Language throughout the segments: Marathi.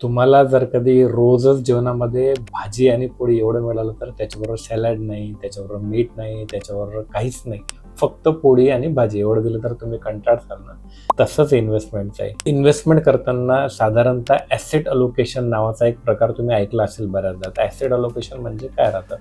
तुम्हाला जर कधी रोजच जेवणामध्ये भाजी आणि पोळी एवढं मिळालं तर त्याच्याबरोबर सॅलड नाही, त्याच्याबरोबर मीठ नाही, त्याच्याबरोबर काहीच नाही, फक्त पोळी आणि भाजी एवढं दिलं तर तुम्ही कंटाळसाल ना. तसंच इन्व्हेस्टमेंटचं आहे. इन्व्हेस्टमेंट करताना साधारणतः ॲसेट अलोकेशन नावाचा एक प्रकार तुम्ही ऐकला असेल बऱ्याचदा. तर ॲसेट अलोकेशन म्हणजे काय राहतं?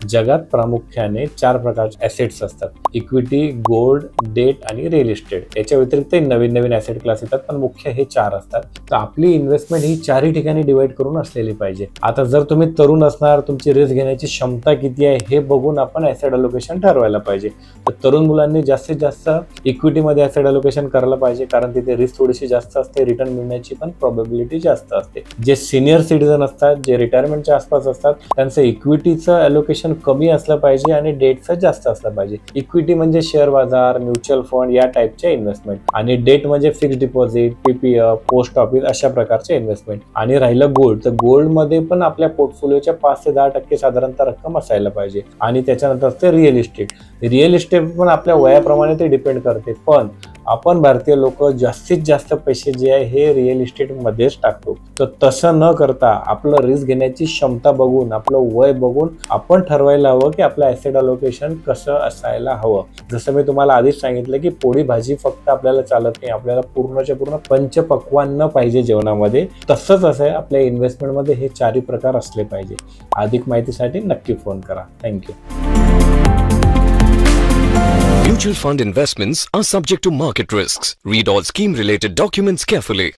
जगात प्रामुख्याने 4 प्रकारचे ॲसेट्स असतात. इक्विटी, गोल्ड, डेट आणि रिअल इस्टेट. याच्या व्यतिरिक्त नवीन नवीन ॲसेट क्लास येतात, पण मुख्य हे 4 असतात. तर आपली इन्व्हेस्टमेंट ही 4ही ठिकाणी डिवाइड करून असलेली पाहिजे. आता जर तुम्ही तरुण असणार, तुमची रिस्क घेण्याची क्षमता किती आहे हे बघून आपण ॲसेट अलोकेशन ठरवायला पाहिजे. तर तरुण मुलांनी जास्तीत जास्त इक्विटीमध्ये ॲसेट अलोकेशन करायला पाहिजे, कारण तिथे रिस्क थोडीशी जास्त असते, रिटर्न मिळण्याची पण प्रोबॅबिलिटी जास्त असते. जे सिनियर सिटीजन असतात, जे रिटायरमेंटच्या आसपास असतात, त्यांचं इक्विटीचं अलोकेशन कमी असलं पाहिजे आणि डेटचं जास्त असलं पाहिजे. इक्विटी म्हणजे शेअर बाजार, म्युच्युअल फंड या टाईपचे इन्व्हेस्टमेंट, आणि डेट म्हणजे fixed deposit, PPF, post office अशा प्रकारचे इन्व्हेस्टमेंट. आणि राहिलं गोल्ड, तर गोल्डमध्ये पण आपल्या पोर्टफोलिओच्या 5 ते 10% साधारणतः रक्कम असायला पाहिजे. आणि त्याच्यानंतर असते रिअल इस्टेट. रिअल इस्टेट पण आपल्या वयाप्रमाणे ते डिपेंड करते, पण आपण भारतीय लोक जास्तीत जास्त पैसे जे आहे हे रिअल इस्टेटमध्येच टाकतो. तर तसं न करता आपलं रिस्क घेण्याची क्षमता बघून, आपलं वय बघून आपण ठरवायला हवं की आपलं ॲसेट अलोकेशन कसं असायला हवं. जसं मी तुम्हाला आधीच सांगितलं की पोळी भाजी फक्त आपल्याला चालत नाही, आपल्याला पूर्णच्या पूर्ण पंचपक्वान्न पाहिजे जेवणामध्ये. तसंच असं आहे आपल्या इन्व्हेस्टमेंटमध्ये हे 4ही प्रकार असले पाहिजे. अधिक माहितीसाठी नक्की फोन करा. Thank you. Mutual fund investments are subject to market risks. Read all scheme related documents carefully.